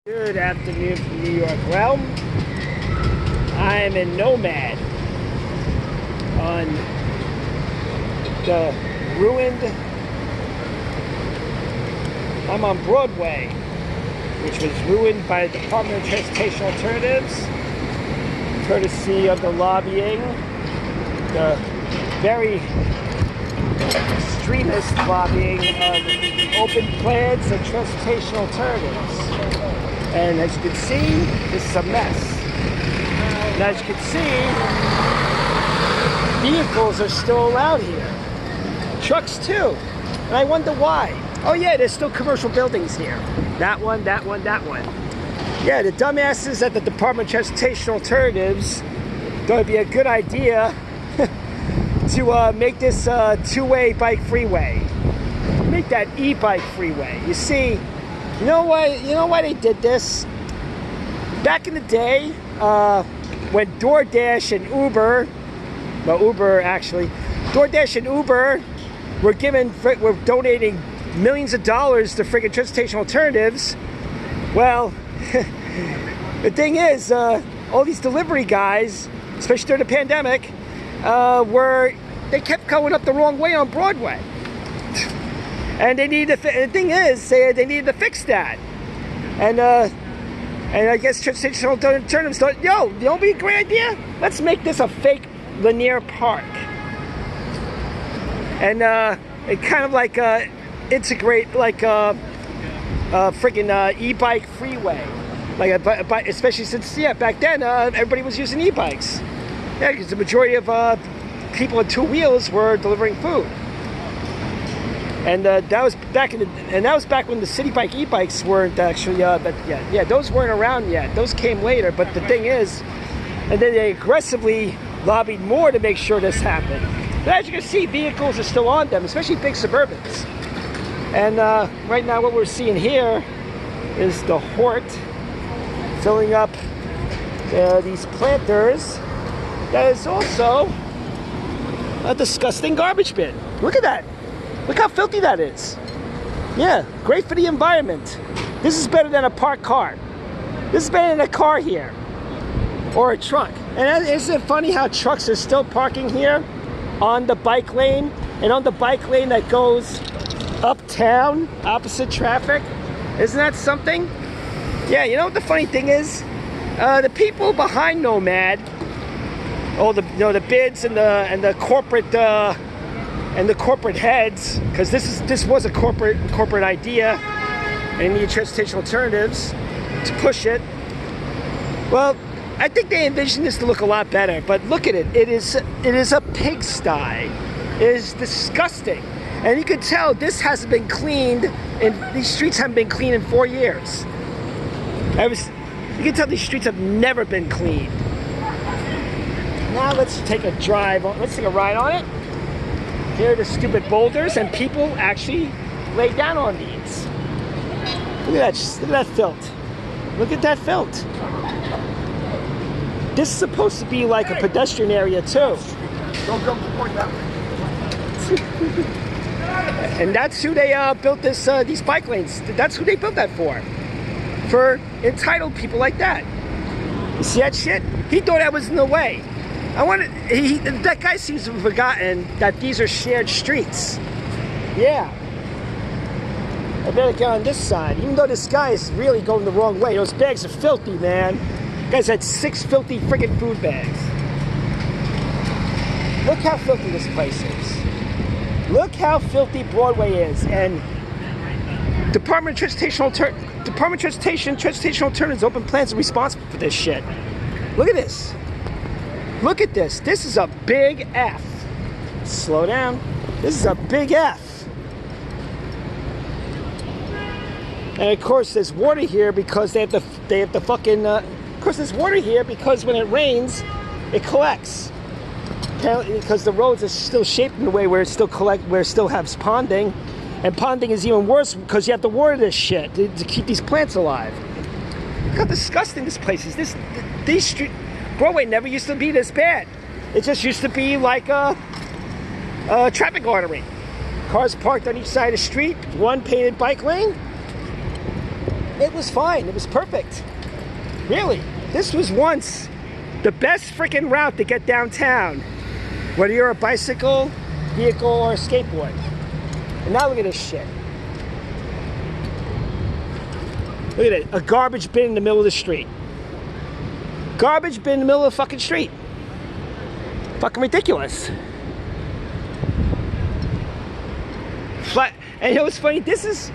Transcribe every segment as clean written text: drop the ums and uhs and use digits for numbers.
Good afternoon from New York. Well, I'm in Nomad on the I'm on Broadway, which was ruined by the Department of Transportation Alternatives, courtesy of the lobbying, the very extremist lobbying of open plans and transportation alternatives. And as you can see, this is a mess. And as you can see, vehicles are still allowed here. Trucks too. And I wonder why. Oh yeah, there's still commercial buildings here. That one, that one, that one. Yeah, the dumbasses at the Department of Transportation Alternatives thought it'd be a good idea to make this two-way bike freeway. Make that e-bike freeway. You see, you know why they did this? Back in the day, when DoorDash and Uber, DoorDash and Uber were donating millions of dollars to friggin' transportation alternatives. Well, the thing is, all these delivery guys, especially during the pandemic, they kept going up the wrong way on Broadway. And they needed the thing is, they needed to fix that. And I guess transportation alternatives thought, yo, you know, be a great idea? Let's make this a fake linear park. And it kind of like integrate like a freaking e-bike freeway. Like especially since, back then everybody was using e-bikes. Yeah, because the majority of people on two wheels were delivering food. And that was back when the city bike e-bikes weren't actually, those weren't around yet. Those came later. But the thing is, and then they aggressively lobbied more to make sure this happened. But as you can see, vehicles are still on them, especially big Suburbans. And right now, what we're seeing here is the Hort filling up these planters. That is also a disgusting garbage bin. Look at that. Look how filthy that is. Yeah, great for the environment. This is better than a parked car. This is better than a car here. Or a truck. And isn't it funny how trucks are still parking here on the bike lane? And on the bike lane that goes uptown, opposite traffic? Isn't that something? Yeah, you know what the funny thing is? The people behind Nomad, all the bids and the corporate and the corporate heads, because this was a corporate idea, and they need transportation alternatives to push it. Well, I think they envisioned this to look a lot better, but look at it. It is a pigsty. It is disgusting, and you can tell this hasn't been cleaned, and these streets haven't been cleaned in 4 years. You can tell these streets have never been cleaned. Now let's take a drive. Let's take a ride on it. Here are the stupid boulders, and people actually lay down on these. Look at that filth. Look at that filth. This is supposed to be like a pedestrian area too. Don't go point that way. And that's who they built these bike lanes. That's who they built that for entitled people like that. You see that shit? He thought that was in the way. That guy seems to have forgotten that these are shared streets. Yeah. I better get on this side, even though this guy is really going the wrong way. Those bags are filthy, man. Guys had 6 filthy freaking food bags. Look how filthy this place is. Look how filthy Broadway is. And Department of Transportation Alternatives Open Plans are responsible for this shit. Look at this. Look at this. This is a big F. Slow down. This is a big F. And of course, there's water here because they have to fucking. Of course, there's water here because when it rains, it collects. Apparently, because the roads are still shaped in a way where it still has ponding, and ponding is even worse because you have to water this shit to keep these plants alive. Look how disgusting this place is. These streets. Broadway never used to be this bad. It just used to be like a traffic artery. Cars parked on each side of the street, one painted bike lane. It was fine. It was perfect. Really. This was once the best freaking route to get downtown, whether you're a bicycle, vehicle, or a skateboard. And now look at this shit. Look at it. A garbage bin in the middle of the street. Garbage bin in the middle of the fucking street. Fucking ridiculous. Flat. And you know what's funny? This is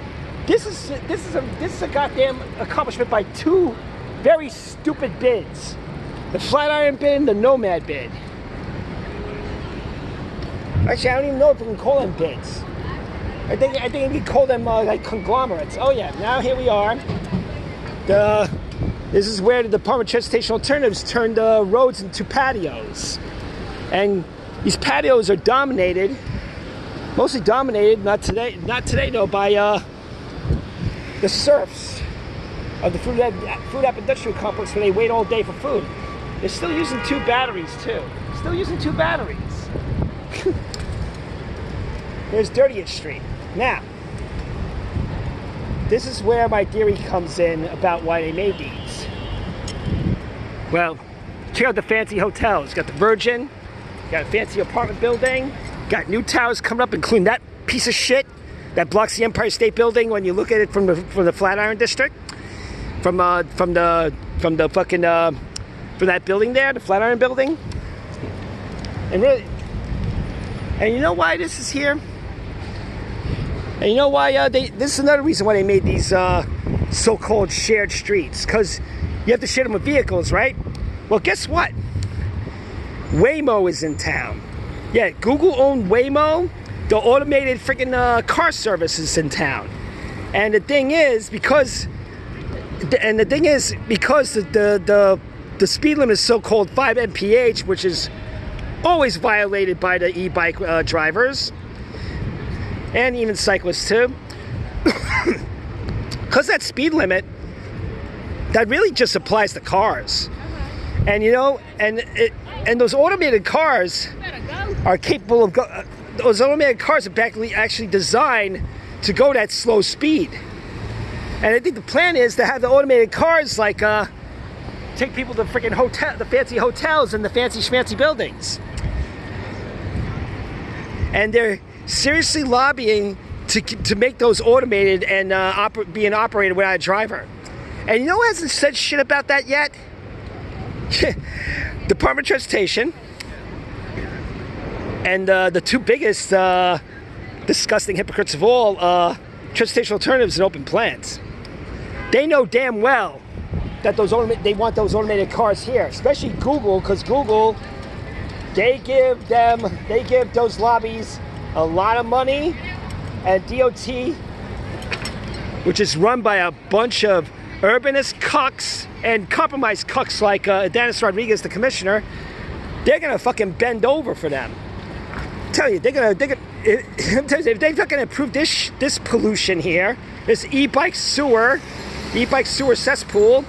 a goddamn accomplishment by two very stupid bins. The Flatiron bin, the Nomad bin. Actually, I don't even know if we can call them bins. I think we can call them like conglomerates. Oh yeah, now here we are. This is where the Department of Transportation Alternatives turned roads into patios. And these patios are dominated, mostly dominated, not today though, by the serfs of the food app industrial complex where they wait all day for food. They're still using 2 batteries too. Still using 2 batteries. There's Dirtiest Street. Now, this is where my theory comes in about why they made these. Well, check out the fancy hotels. You got the Virgin, you got a fancy apartment building, got new towers coming up, including that piece of shit that blocks the Empire State Building when you look at it from the Flatiron District, from that building there, the Flatiron Building. And really, and you know why this is here? And you know why this is another reason why they made these so-called shared streets, because you have to share them with vehicles, right? Well, guess what? Waymo is in town. Yeah, Google owned Waymo. The automated freaking car service is in town. And the thing is, because the speed limit is so-called 5 mph, which is always violated by the e-bike drivers, and even cyclists too. Because that speed limit, that really just applies to cars. And you know, and those automated cars are capable of those automated cars are actually designed to go that slow speed. And I think the plan is to have the automated cars like take people to freaking the fancy hotels and the fancy schmancy buildings. And they're seriously lobbying to make those automated and being operated without a driver. And you know who hasn't said shit about that yet? Department of Transportation and the 2 biggest disgusting hypocrites of all, Transportation Alternatives and Open Plans. They know damn well that they want those automated cars here, especially Google, because Google, they give those lobbies a lot of money, and DOT, which is run by a bunch of urbanist cucks and compromised cucks like Dennis Rodriguez, the commissioner, they're gonna fucking bend over for them. I tell you, if they fucking approve this pollution here, this e-bike sewer cesspool,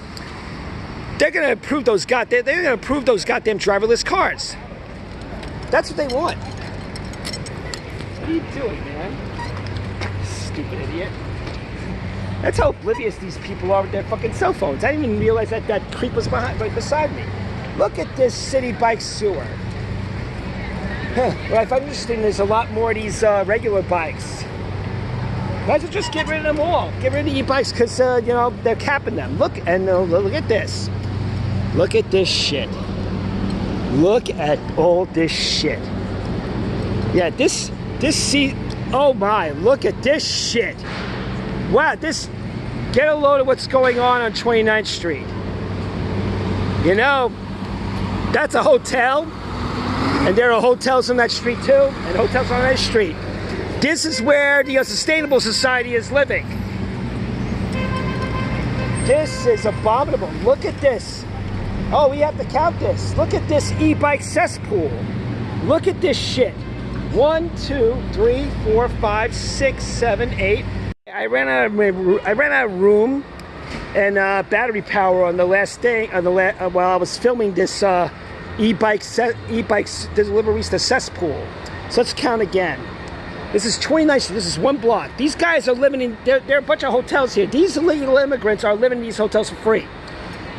they're gonna approve those goddamn driverless cars. That's what they want. What are you doing, man? Stupid idiot. That's how oblivious these people are with their fucking cell phones. I didn't even realize that creep was right beside me. Look at this city bike sewer. What I find interesting, there's a lot more of these regular bikes. Might as well just get rid of them all. Get rid of the e-bikes because, you know, they're capping them. Look at this. Look at this shit. Look at all this shit. Yeah, oh my, look at this shit. Wow, get a load of what's going on 29th Street. You know, that's a hotel, and there are hotels on that street too, and hotels on that street. This is where the Unsustainable Society is living. This is abominable. Look at this. Oh, we have to count this. Look at this e-bike cesspool. Look at this shit. 1, 2, 3, 4, 5, 6, 7, 8. I ran out of room and battery power on the last day while I was filming this e-bike Deliverista cesspool. So let's count again. This is 29th Street. This is one block. These guys are living in, there are a bunch of hotels here. These illegal immigrants are living in these hotels for free.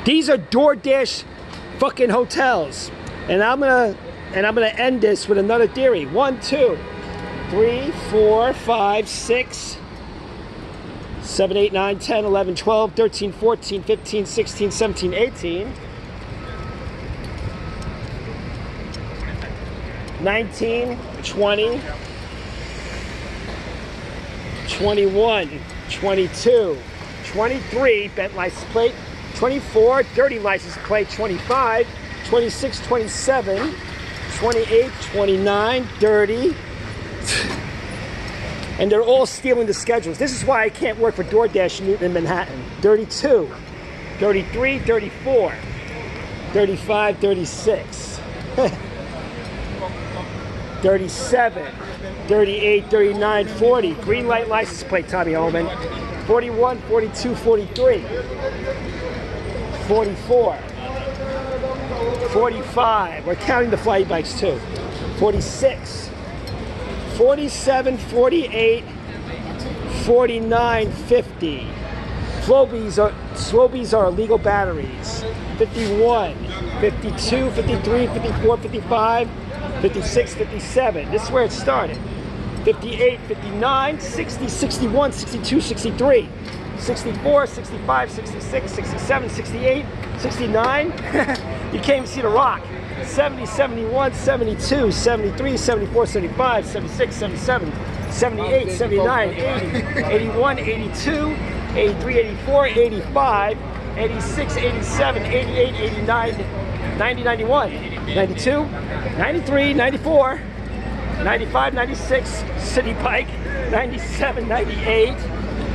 These are DoorDash fucking hotels. And I'm gonna end this with another theory. 1, 2, 3, 4, 5, 6, 7, 8, 9, 10, 11, 12, 13, 14, 15, 16, 17, 18, 19, 20, 21, 22, 23, bent license plate, 24, dirty license plate, 25, 26, 27, 28, 29, dirty. And they're all stealing the schedules. This is why I can't work for DoorDash in Manhattan. 32, 33, 34, 35, 36, 37, 38, 39, 40. Green light license plate, Tommy Holman. 41, 42, 43, 44, 45. We're counting the fly bikes too. 46, 47, 48, 49, 50. Flobies are illegal batteries. 51, 52, 53, 54, 55, 56, 57. This is where it started. 58, 59, 60, 61, 62, 63, 64, 65, 66, 67, 68, 69. You can't even see the rock. 70, 71, 72, 73, 74, 75, 76, 77, 78, 79, 80, 81, 82, 83, 84, 85, 86, 87, 88, 89, 90, 91, 92, 93, 94, 95, 96, City Bike, 97, 98,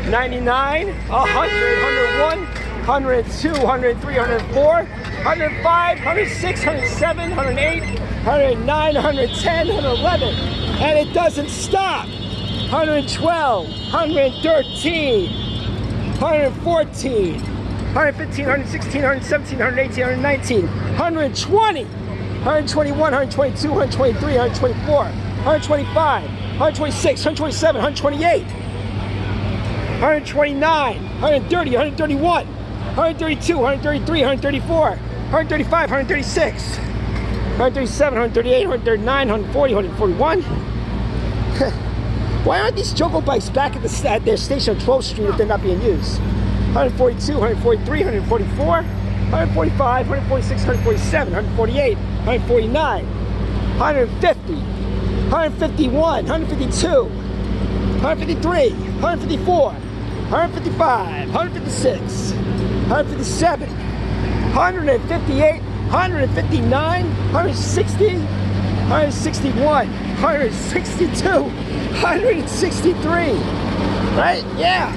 99, 100, 101, 102, 103, 104, 105, 106, 107, 108, 109, 110, 111, and it doesn't stop. 112, 113, 114, 115, 116, 117, 118, 119, 120, 121, 122, 123, 124, 125, 126, 127, 128, 129, 130, 131, 132, 133, 134, 135, 136, 137, 138, 139, 140, 141. Why aren't these Jogo bikes back at their station on 12th Street if they're not being used? 142, 143, 144, 145, 146, 147, 148, 149, 150, 151, 152, 153, 154, 155, 156, 157, 158, 159, 160, 161, 162, 163, right? Yeah.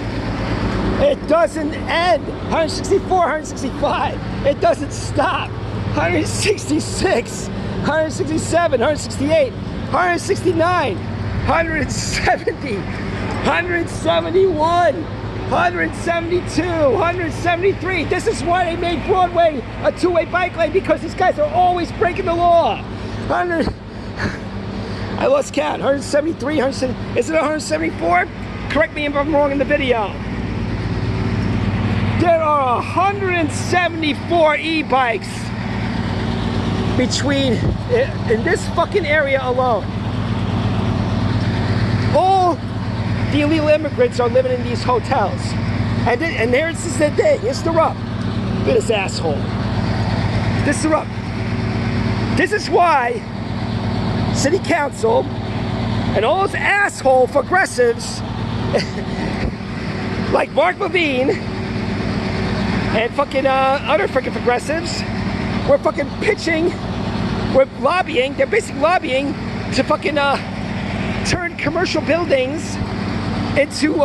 It doesn't end. 164, 165. It doesn't stop. 166, 167, 168, 169, 170, 171, 172, 173. This is why they made Broadway a two-way bike lane, because these guys are always breaking the law. I lost count. 173, 170. Is it 174? Correct me if I'm wrong in the video. There are 174 e-bikes in this fucking area alone. All the illegal immigrants are living in these hotels. And this is the thing. It's the rub. Look at this asshole. This is the rub. This is why City Council and all those asshole progressives like Mark Levine and fucking other fucking progressives were fucking pitching, we're lobbying, they're basically lobbying to fucking turn commercial buildings into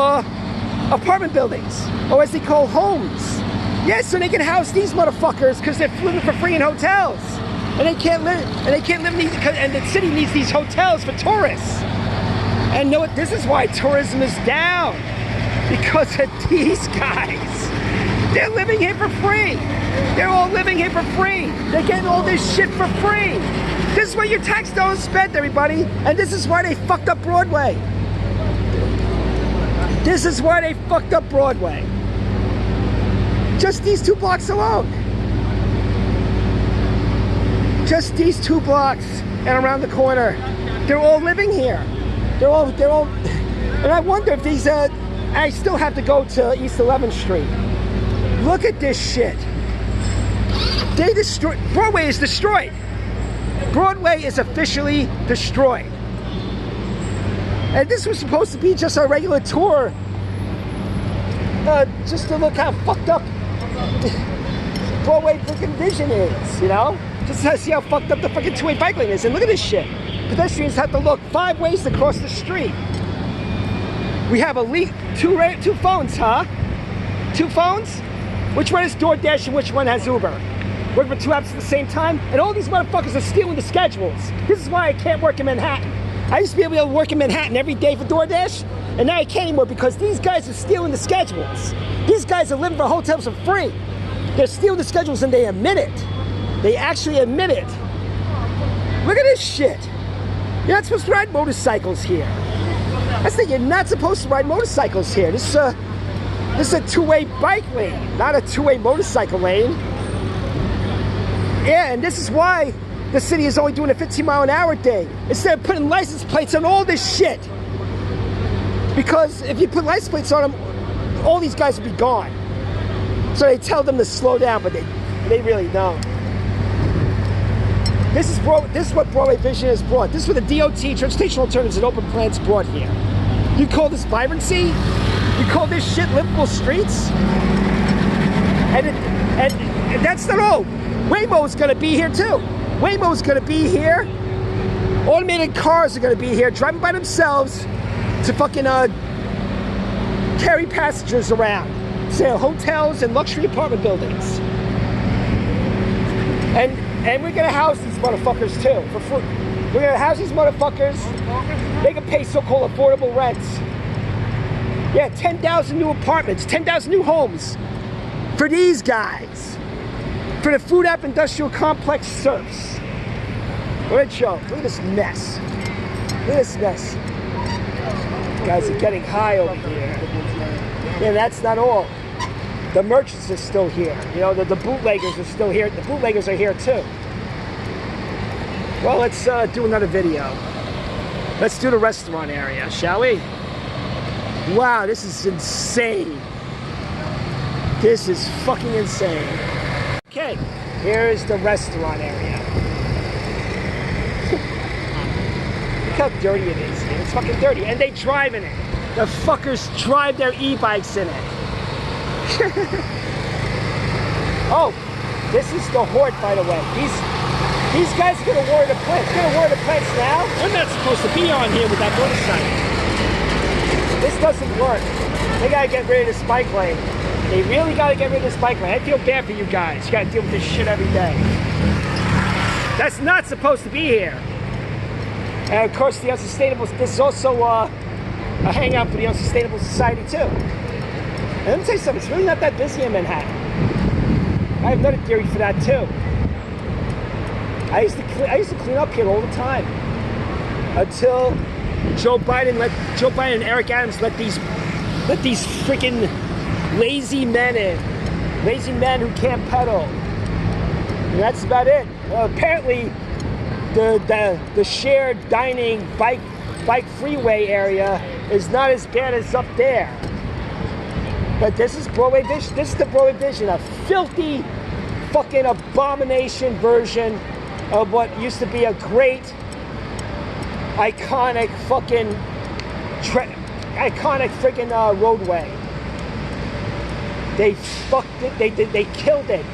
apartment buildings, or as they call homes. Yes, so they can house these motherfuckers because they're living for free in hotels. And they can't live in these, and the city needs these hotels for tourists. And know what? This is why tourism is down, because of these guys. They're living here for free. They're all living here for free. They're getting all this shit for free. This is what your tax dollars spent, everybody. And this is why they fucked up Broadway. This is why they fucked up Broadway. Just these 2 blocks alone. Just these 2 blocks and around the corner. They're all living here. They're all, and I wonder if these, I still have to go to East 11th Street. Look at this shit. They destroyed, Broadway is destroyed. Broadway is officially destroyed. And this was supposed to be just a regular tour, just to look how fucked up Broadway freaking vision is, you know? Just to see how fucked up the fucking 2-way bike lane is. And look at this shit. Pedestrians have to look 5 ways to cross the street. We have two phones, huh? 2 phones? Which one is DoorDash and which one has Uber? Working for 2 apps at the same time? And all these motherfuckers are stealing the schedules. This is why I can't work in Manhattan. I used to be able to work in Manhattan every day for DoorDash, and now I can't anymore because these guys are stealing the schedules. These guys are living for hotels for free. They're stealing the schedules and they admit it. They actually admit it. Look at this shit. You're not supposed to ride motorcycles here. That's the thing, you're not supposed to ride motorcycles here. This is a 2-way bike lane, not a 2-way motorcycle lane. Yeah, and this is why the city is only doing a 15-mile-an-hour thing instead of putting license plates on all this shit. Because if you put license plates on them, all these guys would be gone. So they tell them to slow down, but they really don't. This is what Broadway Vision has brought. This is what the DOT, Transportation Alternatives and Open Plans brought here. You call this vibrancy? You call this shit livable streets? And that's not all. Waymo's gonna be here too. Waymo's gonna be here. Automated cars are gonna be here, driving by themselves to fucking carry passengers around, say hotels and luxury apartment buildings. And we're gonna house these motherfuckers too for free. We're gonna house these motherfuckers. They can pay so-called affordable rents. Yeah, 10,000 new apartments, 10,000 new homes for these guys. For the food app industrial complex serfs. Look at this mess. Look at this mess. Guys are getting high over here. Yeah, that's not all. The merchants are still here. You know, the bootleggers are still here. The bootleggers are here too. Well, let's do another video. Let's do the restaurant area, shall we? Wow, this is insane. This is fucking insane. Okay, here's the restaurant area. Look how dirty it is here. It's fucking dirty. And they drive in it. The fuckers drive their e-bikes in it. Oh, this is the horde, by the way. These guys are gonna water the plants. They're gonna water the plants now. We're not supposed to be on here with that motorcycle. This doesn't work. They gotta get rid of this bike lane. They really gotta get rid of this bike lane. I feel bad for you guys. You gotta deal with this shit every day. That's not supposed to be here. And of course, the unsustainable. This is also a hangout for the unsustainable society too. And let me tell you something. It's really not that busy in Manhattan. I have another theory for that too. I used to clean up here all the time until Joe Biden and Eric Adams let these freaking lazy men in, lazy men who can't pedal. And that's about it. Apparently, the shared dining bike freeway area is not as bad as up there. But this is Broadway Vision. This is the Broadway Vision, a filthy, fucking abomination version of what used to be a great, iconic fucking, iconic freaking roadway. They fucked it. They killed it.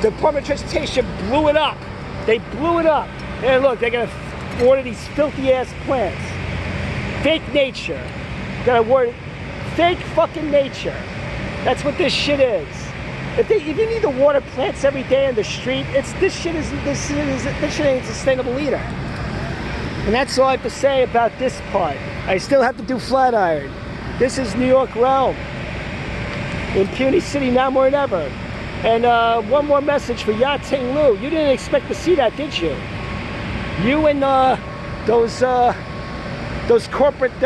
The Department of Transportation blew it up. They blew it up. And look, they're gonna order these filthy ass plants. Fake nature. Gonna order fake fucking nature. That's what this shit is. If you need to water plants every day on the street, this shit ain't sustainable either. And that's all I have to say about this part. I still have to do Flatiron. This is New York realm. Impunity City now more than ever. And one more message for Ya Ting Lu. You didn't expect to see that, did you? You and those corporate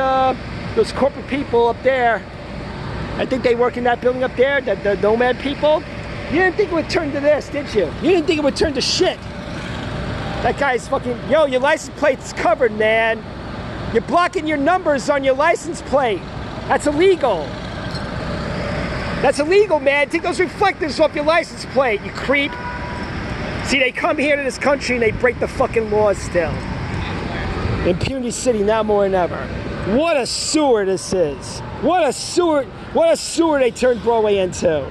those corporate people up there. I think they work in that building up there, the nomad people. You didn't think it would turn to this, did you? You didn't think it would turn to shit. That guy's fucking, yo, your license plate's covered, man. You're blocking your numbers on your license plate. That's illegal. That's illegal, man. Take those reflectors off your license plate, you creep. See, they come here to this country and they break the fucking laws still. Impunity City now more than ever. What a sewer this is. What a sewer they turned Broadway into.